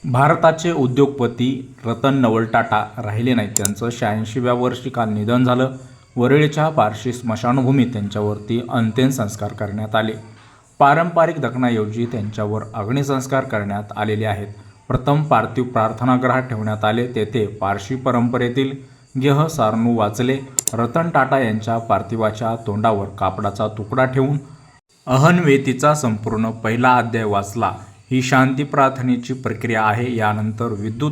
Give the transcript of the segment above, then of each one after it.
भारताचे उद्योगपती रतन नवल टाटा राहिले नाहीत. त्यांचं 86व्या वर्षी काल निधन झालं. वरळीच्या पारशी स्मशानभूमीत त्यांच्यावरती अंत्यसंस्कार करण्यात आले. पारंपरिक दफनाऐवजी त्यांच्यावर अग्निसंस्कार करण्यात आलेले आहेत. प्रथम पार्थिव प्रार्थनागृहात ठेवण्यात आले. तेथे पारशी परंपरेतील गेह सारनू वाचले. रतन टाटा यांच्या पार्थिवाच्या तोंडावर कापडाचा तुकडा ठेवून अहनवेतीचा संपूर्ण पहिला अध्याय वाचला. ही शांती प्रार्थनेची प्रक्रिया आहे. यानंतर विद्युत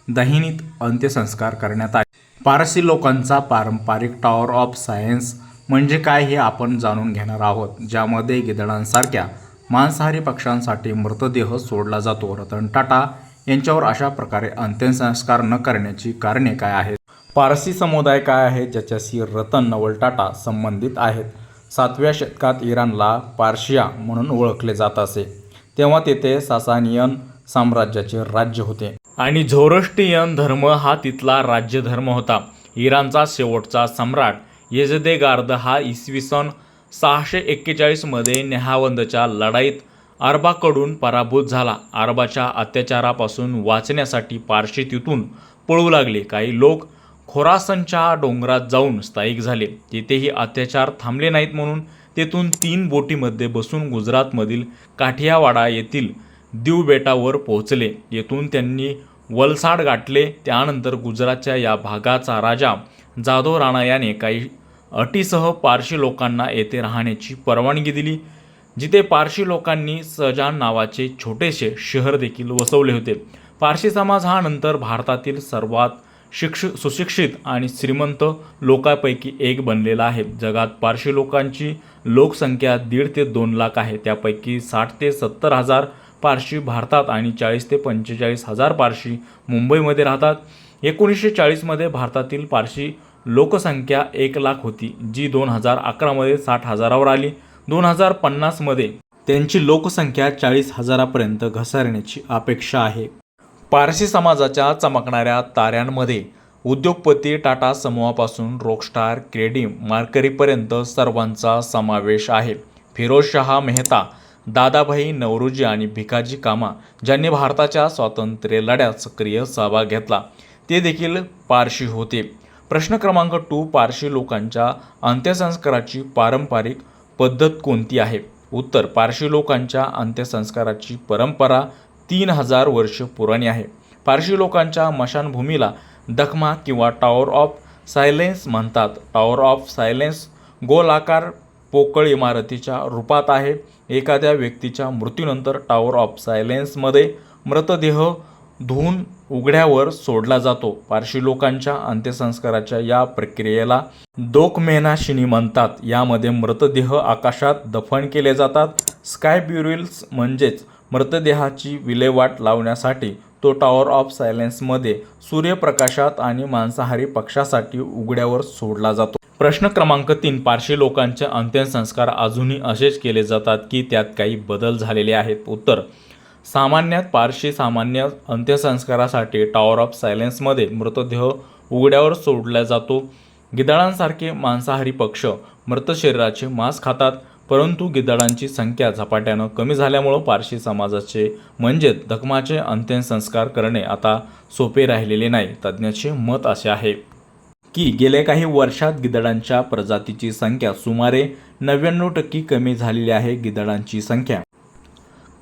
दाहिनीत अंत्यसंस्कार करण्यात आले. पारसी लोकांचा पारंपरिक टॉवर ऑफ सायन्स म्हणजे काय हे आपण जाणून घेणार आहोत, ज्यामध्ये गिधाडांसारख्या मांसाहारी पक्ष्यांसाठी मृतदेह सोडला जातो. रतन टाटा यांच्यावर अशा प्रकारे अंत्यसंस्कार न करण्याची कारणे काय आहेत? पारसी समुदाय काय आहे ज्याच्याशी रतन नवल टाटा संबंधित आहेत? 7व्या शतकात इराणला पार्शिया म्हणून ओळखले जात असे. तेव्हा तेथे सासानियन साम्राज्याचे राज्य होते आणि झोरस्ट्रियन धर्म हा तिथला राज्य धर्म होता. इराणचा शेवटचा सम्राट यझदेगार्द हा इसवी सन 641 मध्ये नेहावंदच्या लढाईत अरबाकडून पराभूत झाला. अरबाच्या अत्याचारापासून वाचण्यासाठी पारशी तिथून पळू लागले. काही लोक खोरासनच्या डोंगरात जाऊन स्थायिक झाले. तिथेही अत्याचार थांबले नाहीत म्हणून तेथून 3 बोटीमध्ये बसून गुजरातमधील काठियावाडा येथील दीव बेटावर पोहोचले. येथून त्यांनी वलसाड गाठले. त्यानंतर गुजरातच्या या भागाचा राजा जाधव राणा याने काही अटीसह पारशी लोकांना येथे राहण्याची परवानगी दिली, जिथे पारशी लोकांनी सजान नावाचे छोटेसे शहर देखील वसवले होते. पारशी समाज हा नंतर भारतातील सर्वात सुशिक्षित आणि श्रीमंत लोकांपैकी एक बनलेला आहे. जगात पारशी लोकांची लोकसंख्या 1.5 ते 2 लाख आहे. त्यापैकी 60 ते 70 हजार पारशी भारतात आणि 40 ते 45 हजार पारशी मुंबईमध्ये राहतात. 1940 मध्ये भारतातील पारशी लोकसंख्या 1 लाख होती, जी 2011 मध्ये 60 हजारावर आली. 2050 मध्ये त्यांची लोकसंख्या 40 हजारापर्यंत घसरण्याची अपेक्षा आहे. पारसी समाजाच्या चमकणाऱ्या ताऱ्यांमध्ये उद्योगपती टाटा समूहापासून रॉकस्टार क्रेडी मार्करीपर्यंत सर्वांचा समावेश आहे. फिरोजशाह मेहता, दादाभाई नौरोजी आणि भिकाजी कामा ज्यांनी भारताच्या स्वातंत्र्य लढ्यात सक्रिय सहभाग घेतला, ते देखील पारशी होते. प्रश्न क्रमांक 2. पारशी लोकांच्या अंत्यसंस्काराची पारंपरिक पद्धत कोणती आहे? उत्तर: पारशी लोकांच्या अंत्यसंस्काराची परंपरा 3000 वर्ष पुराणी आहे. पारशी लोकांच्या मशानभूमीला दखमा किंवा टॉवर ऑफ सायलेन्स म्हणतात. टॉवर ऑफ सायलेन्स गोलाकार पोकळ इमारतीच्या रूपात आहे. एखाद्या व्यक्तीच्या मृत्यूनंतर टॉवर ऑफ सायलेन्समध्ये मृतदेह धुवून उघड्यावर सोडला जातो. पारशी लोकांच्या अंत्यसंस्काराच्या या प्रक्रियेला दोकमेनाशिनी म्हणतात. यामध्ये मृतदेह आकाशात दफन केले जातात. स्काय ब्युरिल्स म्हणजेच मृतदेहाची विल्हेवाट लावण्यासाठी तो टॉवर ऑफ सायलेन्समध्ये सूर्यप्रकाशात आणि मांसाहारी पक्ष्यासाठी उघड्यावर सोडला जातो. प्रश्न क्रमांक 3. पारशी लोकांचे अंत्यसंस्कार अजूनही असेच केले जातात की त्यात काही बदल झालेले आहेत? उत्तर: सामान्यात पारशी सामान्य अंत्यसंस्कारासाठी टॉवर ऑफ सायलेन्समध्ये मृतदेह उघड्यावर सोडला जातो. गिधाडांसारखे मांसाहारी पक्ष मृत शरीराचे मांस खातात, परंतु गिधाडांची संख्या झपाट्यानं कमी झाल्यामुळे पारशी समाजाचे म्हणजेच दखमाचे अंत्यसंस्कार करणे आता सोपे राहिलेले नाही. तज्ज्ञांचे मत असे आहे की गेल्या काही वर्षात गिधाडांच्या प्रजातीची संख्या सुमारे 99% कमी झालेली आहे. गिधाडांची संख्या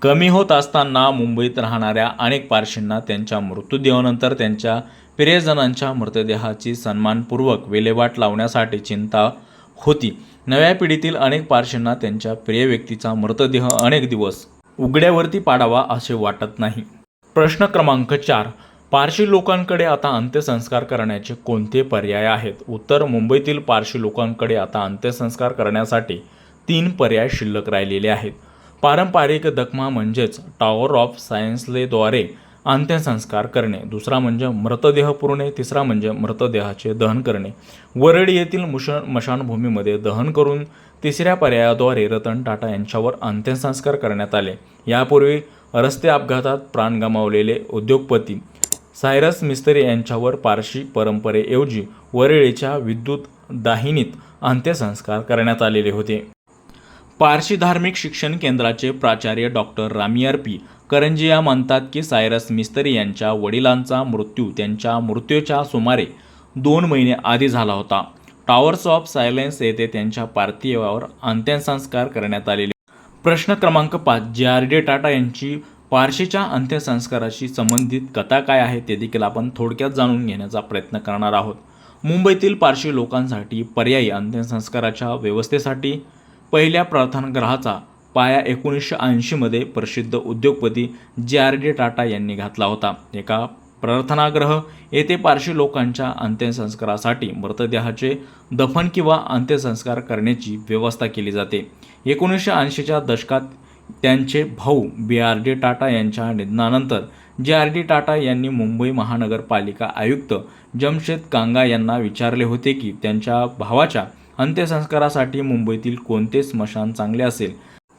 कमी होत असताना मुंबईत राहणाऱ्या अनेक पारशींना त्यांच्या मृत्यूदेहानंतर त्यांच्या प्रियजनांच्या मृतदेहाची सन्मानपूर्वक विल्हेवाट लावण्यासाठी चिंता होती. नव्या पिढीतील अनेक पारशींना त्यांच्या प्रिय व्यक्तीचा मृतदेह अनेक दिवस उघड्यावरती पाडावा असे वाटत नाही. प्रश्न क्रमांक 4. पारशी लोकांकडे आता अंत्यसंस्कार करण्याचे कोणते पर्याय आहेत? उत्तर: मुंबईतील पारशी लोकांकडे आता अंत्यसंस्कार करण्यासाठी 3 पर्याय शिल्लक राहिलेले आहेत. पारंपरिक दखमा म्हणजेच टॉवर ऑफ सायलेन्सद्वारे अंत्यसंस्कार करणे. दुसरा म्हणजे मृतदेह पुरणे. तिसरा म्हणजे मृतदेहाचे दहन करणे. वरळी येथील मशानभूमीमध्ये दहन करून तिसऱ्या पर्यायाद्वारे रतन टाटा यांच्यावर अंत्यसंस्कार करण्यात आले. यापूर्वी रस्ते अपघातात प्राण गमावलेले उद्योगपती सायरस मिस्त्री यांच्यावर पारशी परंपरेऐवजी वरळीच्या विद्युत दाहिनीत अंत्यसंस्कार करण्यात आलेले होते. पारशी धार्मिक शिक्षण केंद्राचे प्राचार्य डॉक्टर रामियार पी करंजिया म्हणतात की सायरस मिस्त्री यांच्या वडिलांचा मृत्यू त्यांच्या मृत्यूच्या सुमारे 2 महिने आधी झाला होता. टॉवर्स ऑफ सायलेन्स येथे त्यांच्या पार्थिवावर अंत्यसंस्कार करण्यात आलेले. प्रश्न क्रमांक 5. जे.आर.डी. टाटा यांची पारशीच्या अंत्यसंस्काराशी संबंधित कथा काय आहे ते देखील आपण थोडक्यात जाणून घेण्याचा प्रयत्न करणार आहोत. मुंबईतील पारशी लोकांसाठी पर्यायी अंत्यसंस्काराच्या व्यवस्थेसाठी पहिल्या प्रार्थनागृहाचा पाया 1980 मध्ये प्रसिद्ध उद्योगपती जे.आर.डी. टाटा यांनी घातला होता. एका प्रार्थनागृह येथे पारशी लोकांच्या अंत्यसंस्कारासाठी मृतदेहाचे दफन किंवा अंत्यसंस्कार करण्याची व्यवस्था केली जाते. 1980च्या दशकात त्यांचे भाऊ बी.आर.डी. टाटा यांच्या निधनानंतर जे.आर.डी. टाटा यांनी मुंबई महानगरपालिका आयुक्त जमशेद कांगा यांना विचारले होते की त्यांच्या भावाच्या अंत्यसंस्कारासाठी मुंबईतील कोणते स्मशान चांगले असेल.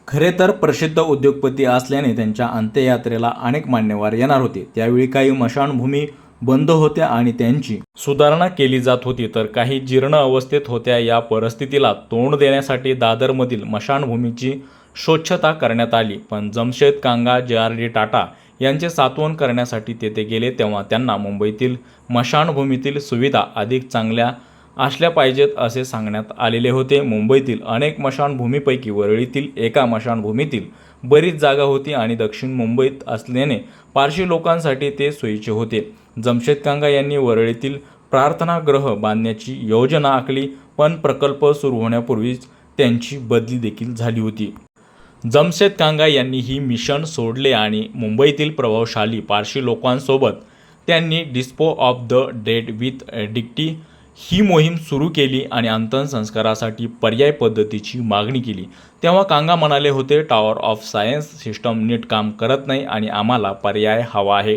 खरे तर प्रसिद्ध उद्योगपती असल्याने त्यांच्या अंत्ययात्रेला अनेक मान्यवर येणार होते. त्यावेळी काही स्मशानभूमी बंद होत्या आणि त्यांची सुधारणा केली जात होती, तर काही जीर्ण अवस्थेत होत्या. या परिस्थितीला तोंड देण्यासाठी दादरमधील स्मशानभूमीची स्वच्छता करण्यात आली. पण जमशेद कांगा जे.आर.डी. टाटा यांचे सांत्वन करण्यासाठी तेथे गेले तेव्हा त्यांना मुंबईतील स्मशानभूमीतील सुविधा अधिक चांगल्या असल्या पाहिजेत असे सांगण्यात आलेले होते. मुंबईतील अनेक स्मशानभूमीपैकी वरळीतील एका स्मशानभूमीतील बरीच जागा होती आणि दक्षिण मुंबईत असल्याने पारशी लोकांसाठी ते सोयीचे होते. जमशेद कांगा यांनी वरळीतील प्रार्थनागृह बांधण्याची योजना आखली, पण प्रकल्प सुरू होण्यापूर्वीच त्यांची बदली देखील झाली होती. जमशेद कांगा यांनी ही मिशन सोडले आणि मुंबईतील प्रभावशाली पारशी लोकांसोबत त्यांनी dispose of the dead with dignity ही मोहीम सुरू केली आणि अंत्यसंस्कारासाठी पर्याय पद्धतीची मागणी केली. तेव्हा कांगा म्हणाले होते, टॉवर ऑफ सायन्स सिस्टम नीट काम करत नाही आणि आम्हाला पर्याय हवा आहे.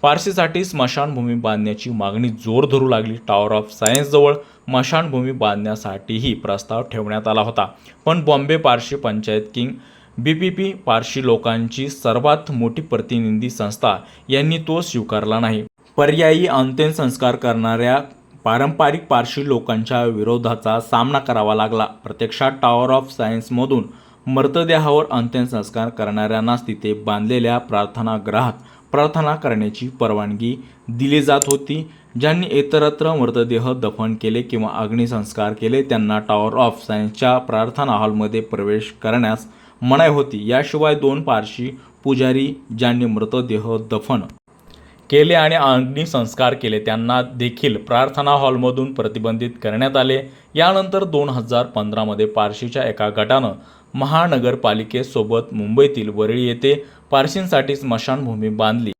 पारशीसाठी स्मशानभूमी बांधण्याची मागणी जोर धरू लागली. टॉवर ऑफ सायन्सजवळ स्मशानभूमी बांधण्यासाठीही प्रस्ताव ठेवण्यात आला होता, पण बॉम्बे पारशी पंचायत किंग BPP पारशी लोकांची सर्वात मोठी प्रतिनिधी संस्था यांनी तो स्वीकारला नाही. पर्यायी अंत्यसंस्कार करणाऱ्या पारंपरिक पारशी लोकांच्या विरोधाचा सामना करावा लागला. प्रत्यक्षात टॉवर ऑफ सायन्समधून मृतदेहावर अंत्यसंस्कार करणाऱ्यांनाच तिथे बांधलेल्या प्रार्थनागृहात प्रार्थना करण्याची परवानगी दिली जात होती. ज्यांनी इतरत्र मृतदेह दफन केले किंवा अग्निसंस्कार केले त्यांना टॉवर ऑफ सायन्सच्या प्रार्थना हॉलमध्ये प्रवेश करण्यास मनाई होती. याशिवाय 2 पारशी पुजारी ज्यांनी मृतदेह दफन केले आणि अग्निसंस्कार केले त्यांना देखील प्रार्थना हॉलमधून प्रतिबंधित करण्यात आले. यानंतर 2015 मध्ये पारशीच्या एका गटानं महानगरपालिकेसोबत मुंबईतील वरळी येथे पारशींसाठी स्मशानभूमी बांधली.